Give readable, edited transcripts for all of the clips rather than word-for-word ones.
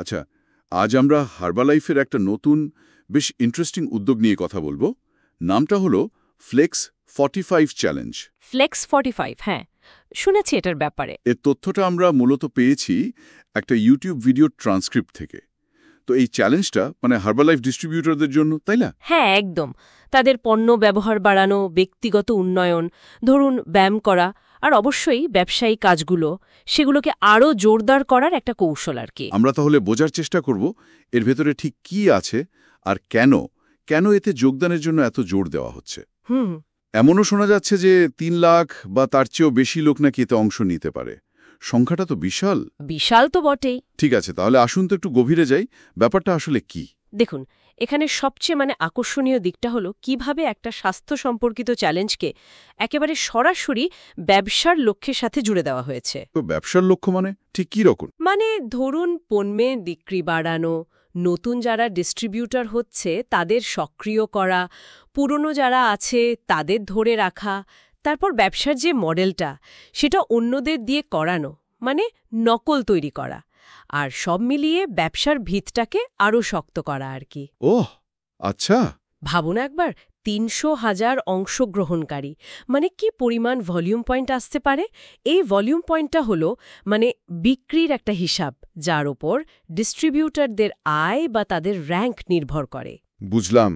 আচ্ছা, আজ আমরা হার্বালাইফের একটা নতুন বেশ ইন্টারেস্টিং উদ্যোগ নিয়ে কথা বলবো। নামটা হলো ফ্লেক্স 45 চ্যালেঞ্জ। ফ্লেক্স 45, হ্যাঁ, শুনেছি এটার ব্যাপারে। এর তথ্যটা আমরা মূলত পেয়েছি একটা ইউটিউব ভিডিও ট্রান্সক্রিপ্ট থেকে। তো এই চ্যালেঞ্জটা মানে হার্বালাইফ ডিস্ট্রিবিউটরদের জন্য, তাই না? হ্যাঁ, একদম। তাদের পণ্য ব্যবহার বাড়ানো, ব্যক্তিগত উন্নয়ন, ধরুন ব্যায়াম করা, আর অবশ্যই ব্যবসায়ী কাজগুলো, সেগুলোকে আরও জোরদার করার একটা কৌশল আর কি। আমরা তাহলে বোঝার চেষ্টা করব এর ভেতরে ঠিক কি আছে আর কেন এতে যোগদানের জন্য এত জোর দেওয়া হচ্ছে। হুম। এমনও শোনা যাচ্ছে যে 3 লাখ বা তার চেয়েও বেশি লোক নাকি এতে অংশ নিতে পারে। সংখ্যাটা তো বিশাল। বিশাল তো বটেই। ঠিক আছে, তাহলে আসুন তো একটু গভীরে যাই। ব্যাপারটা আসলে কি? দেখুন, এখানে সবচেয়ে আকর্ষণীয় দিকটা হলো কিভাবে একটা স্বাস্থ্য সম্পর্কিত চ্যালেঞ্জকে একেবারে সরাসরি ব্যবসার লক্ষ্যের সাথে জুড়ে দেওয়া হয়েছে। তো ব্যবসার লক্ষ্য মানে ঠিক কি রকম? ধরুন পণ্যের বিক্রি বাড়ানো, নতুন যারা ডিস্ট্রিবিউটর হচ্ছে তাদের সক্রিয় করা, পুরনো যারা আছে তাদের ধরে রাখা, তারপর ব্যবসার যে মডেলটা সেটা অন্যদের দিয়ে করানো, নকল তৈরি করা, আর সব মিলিয়ে ব্যবসার ভিতটাকে আরও শক্ত করা আর কি। ওহ, আচ্ছা। ভাবুন একবার, ৩০০,০০০ অংশগ্রহণকারী, কি পরিমাণ ভলিউম পয়েন্ট আসতে পারে। এই ভলিউম পয়েন্টটা হলো বিক্রির একটা হিসাব, যার ওপর ডিস্ট্রিবিউটরদের আয় বা তাদের র্যাঙ্ক নির্ভর করে। বুঝলাম।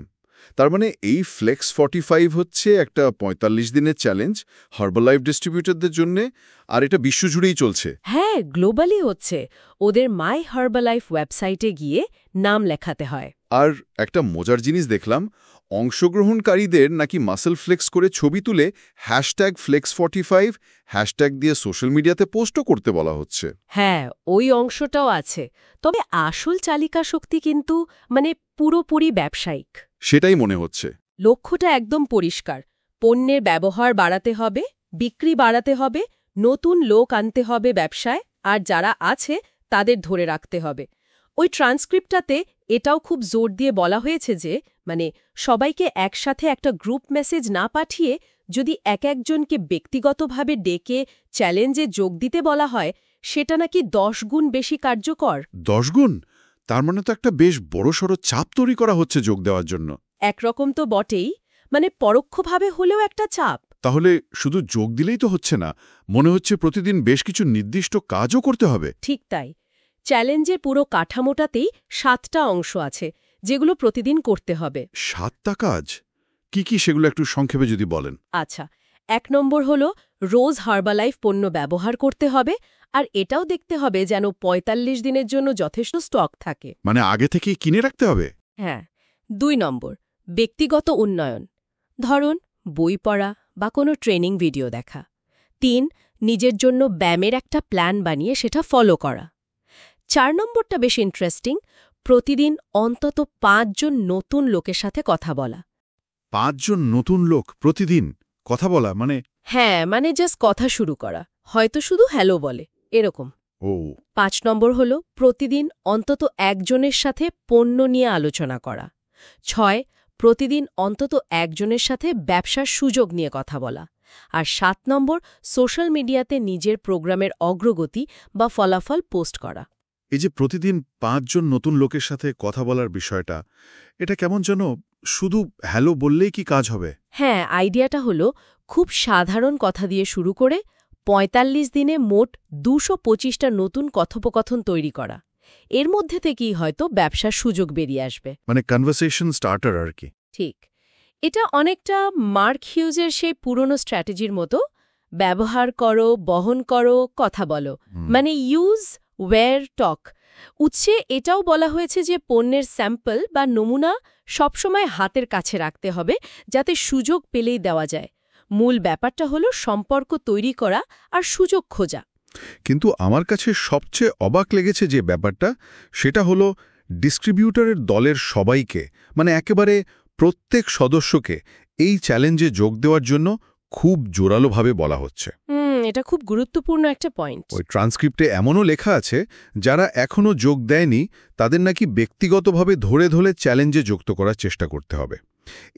তার মানে এই ফ্লেক্স 45 হচ্ছে একটা ৪৫ দিনের চ্যালেঞ্জ হার্বালাইফ ডিস্ট্রিবিউটরদের জন্য, আর এটা বিশ্বজুড়েই চলছে। হ্যাঁ, গ্লোবালি হচ্ছে। ওদের মাই হার্বালাইফ ওয়েবসাইটে গিয়ে নাম লেখাতে হয়। আর একটা মজার জিনিস দেখলাম, অংশগ্রহণকারীদের নাকি মাসল ফ্লেক্স করে ছবি তুলে #flex45 হ্যাশট্যাগ দিয়ে সোশ্যাল মিডিয়াতে পোস্টও করতে বলা হচ্ছে। হ্যাঁ, ওই অংশটাও আছে। তবে আসল চালিকা শক্তি কিন্তু পুরোপুরি ব্যবসায়িক। সেটাই মনে হচ্ছে। লক্ষ্যটা একদম পরিষ্কার। পণ্যের ব্যবহার বাড়াতে হবে, বিক্রি বাড়াতে হবে, নতুন লোক আনতে হবে ব্যবসায়, আর যারা আছে তাদের ধরে রাখতে হবে। ওই ট্রান্সক্রিপ্টটাতে এটাও খুব জোর দিয়ে বলা হয়েছে যে সবাইকে একসাথে একটা গ্রুপ মেসেজ না পাঠিয়ে যদি একজনকে ব্যক্তিগতভাবে ডেকে চ্যালেঞ্জে যোগ দিতে বলা হয়, সেটা নাকি 10 গুণ বেশি কার্যকর। 10 গুণ? তার মানে তো একটা বেশ বড়সড় চাপ তৈরি করা হচ্ছে যোগ দেওয়ার জন্য। একরকম তো বটেই, পরোক্ষভাবে হলেও একটা চাপ। তাহলে শুধু যোগ দিলেই তো হচ্ছে না, মনে হচ্ছে প্রতিদিন বেশ কিছু নির্দিষ্ট কাজও করতে হবে। ঠিক তাই। চ্যালেঞ্জের পুরো কাঠামোটাতেই 7টা অংশ আছে, যেগুলো প্রতিদিন করতে হবে। 7টা কাজ? কি সেগুলো একটু সংক্ষেপে যদি বলেন। আচ্ছা, 1 নম্বর হলো রোজ হার্বালাইফ পণ্য ব্যবহার করতে হবে, আর এটাও দেখতে হবে যেন ৪৫ দিনের জন্য যথেষ্ট স্টক থাকে। মানে আগে থেকেই কিনে রাখতে হবে? হ্যাঁ। 2 নম্বর, ব্যক্তিগত উন্নয়ন, ধরুন বই পড়া বা কোনো ট্রেনিং ভিডিও দেখা। 3, নিজের জন্য ব্যায়ামের একটা প্ল্যান বানিয়ে সেটা ফলো করা। 4 নম্বরটা বেশ ইন্টারেস্টিং, প্রতিদিন অন্তত 5 জন নতুন লোকের সাথে কথা বলা। 5 জন নতুন লোক প্রতিদিন কথা বলা হ্যাঁ, জাস্ট কথা শুরু করা, হয়তো শুধু হ্যালো বলে, এরকম। ও। 5 নম্বর হলো প্রতিদিন অন্তত একজনের সাথে পণ্য নিয়ে আলোচনা করা। 6, প্রতিদিন অন্তত একজনের সাথে ব্যবসার সুযোগ নিয়ে কথা বলা। আর 7 নম্বর, সোশ্যাল মিডিয়াতে নিজের প্রোগ্রামের অগ্রগতি বা ফলাফল পোস্ট করা। এই যে প্রতিদিন 5 জন নতুন লোকের সাথে কথা বলার বিষয়টা, এটা কেমন যেন শুধু হ্যালো বললেই কি কাজ হবে? হ্যাঁ, আইডিয়াটা হলো খুব সাধারণ কথা দিয়ে শুরু করে ৪৫ দিনে মোট ২২৫টা নতুন কথোপকথন তৈরি করা। এর মধ্যে থেকেই হয়তো ব্যবসার সুযোগ বেরিয়ে আসবে। কনভারসেশন স্টার্টার আর কি। ঠিক। এটা অনেকটা মার্ক হিউজের সেই পুরনো স্ট্র্যাটেজির মতো, ব্যবহার করো, বহন করো, কথা বলো, ইউজ, ওয়্যার, টক। উৎসে এটাও বলা হয়েছে যে পণ্যের স্যাম্পল বা নমুনা সবসময় হাতের কাছে রাখতে হবে, যাতে সুযোগ পেলেই দেওয়া যায়। মূল ব্যাপারটা হলো সম্পর্ক তৈরি করা আর সুযোগ খোঁজা। কিন্তু আমার কাছে সবচেয়ে অবাক লেগেছে যে ব্যাপারটা, সেটা হলো ডিস্ট্রিবিউটরের দলের সবাইকে, একেবারে প্রত্যেক সদস্যকে এই চ্যালেঞ্জে যোগ দেওয়ার জন্য খুব জোরালোভাবে বলা হচ্ছে। এটা খুব গুরুত্বপূর্ণ একটা পয়েন্ট। ওই ট্রান্সক্রিপ্টে এমনও লেখা আছে, যারা এখনও যোগ দেয়নি তাদের নাকি ব্যক্তিগতভাবে ধরে ধরে চ্যালেঞ্জে যুক্ত করার চেষ্টা করতে হবে।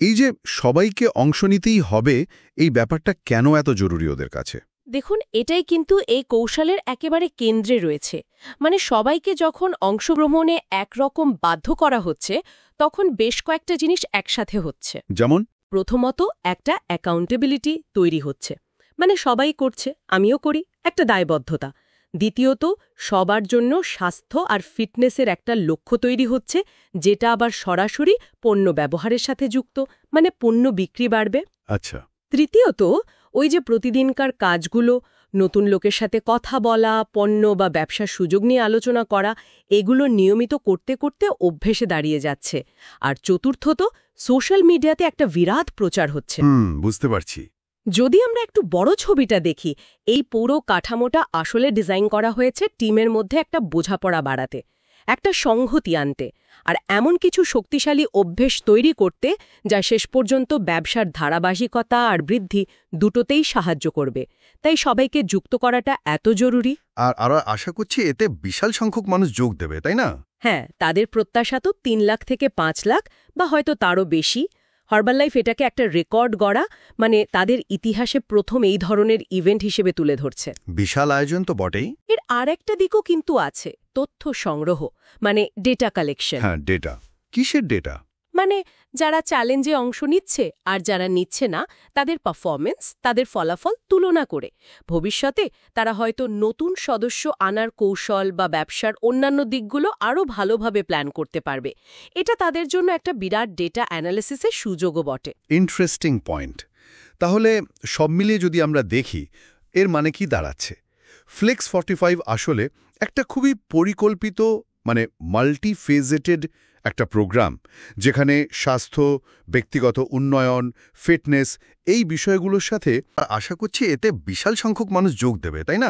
এই যে সবাইকে অংশ নিতেই হবে, এই ব্যাপারটা কেন এত জরুরি ওদের কাছে? দেখুন, এটাই কিন্তু এই কৌশলের একেবারে কেন্দ্রে রয়েছে। মানে সবাইকে যখন অংশগ্রহণে একরকম বাধ্য করা হচ্ছে, তখন বেশ কয়েকটা জিনিস একসাথে হচ্ছে। যেমন? প্রথমত, একটা অ্যাকাউন্টেবিলিটি তৈরি হচ্ছে। মানে সবাই করছে, আমিও করি, একটা দায়বদ্ধতা। দ্বিতীয়ত, সবার জন্য স্বাস্থ্য আর ফিটনেসের একটা লক্ষ্য তৈরি হচ্ছে, যেটা আবার সরাসরি পণ্য ব্যবহারের সাথে যুক্ত, মানে পণ্য বিক্রি বাড়বে। আচ্ছা। তৃতীয়ত, ওই যে প্রতিদিনকার কাজগুলো, নতুন লোকের সাথে কথা বলা, পণ্য বা ব্যবসার সুযোগ নিয়ে আলোচনা করা, এগুলো নিয়মিত করতে করতে অভ্যেসে দাঁড়িয়ে যাচ্ছে। আর চতুর্থত, সোশ্যাল মিডিয়াতে একটা বিরাট প্রচার হচ্ছে। বুঝতে পারছি। যদি আমরা একটু বড় ছবিটা দেখি, এই পুরো কাঠামোটা আসলে ডিজাইন করা হয়েছে টিমের মধ্যে একটা বোঝাপড়া বাড়াতে, একটা সংহতি আনতে, আর এমন কিছু শক্তিশালী অভ্যেস তৈরি করতে যা শেষ পর্যন্ত ব্যবসার ধারাবাহিকতা আর বৃদ্ধি দুটোতেই সাহায্য করবে। তাই সবাইকে যুক্ত করাটা এত জরুরি। আর আশা করছি এতে বিশাল সংখ্যক মানুষ যোগ দেবে, তাই না? হ্যাঁ, তাদের প্রত্যাশা তো 3 লাখ থেকে 5 লাখ বা হয়তো তারও বেশি। হার্বাললাইফ এটাকে একটা রেকর্ড গড়া, মানে তাদের ইতিহাসে প্রথম এই ধরনের ইভেন্ট হিসেবে তুলে ধরছে। বিশাল আয়োজন তো বটেই। এর আরেকটা দিকও কিন্তু আছে, তথ্য সংগ্রহ, মানে ডেটা কালেকশন। হ্যাঁ, ডেটা। কিসের ডেটা? মানে যারা চ্যালেঞ্জে অংশ নিচ্ছে আর যারা নিচ্ছে না, তাদের পারফরমেন্স, তাদের ফলাফল তুলনা করে ভবিষ্যতে তারা হয়তো নতুন সদস্য আনার কৌশল বা ব্যবসার অন্যান্য দিকগুলো আরও ভালোভাবে প্ল্যান করতে পারবে। এটা তাদের জন্য একটা বিরাট ডেটা অ্যানালিসিসের সুযোগও বটে। Interesting point. তাহলে সব মিলিয়ে যদি আমরা দেখি, এর মানে কি দাঁড়াচ্ছে? ফ্লেক্স 45 আসলে একটা খুবই পরিকল্পিত, মানে মাল্টিফেজেটেড একটা প্রোগ্রাম, যেখানে স্বাস্থ্য, ব্যক্তিগত উন্নয়ন, ফিটনেস, এই বিষয়গুলোর সাথে আশা করছি এতে বিশাল সংখ্যক মানুষ যোগ দেবে, তাই না?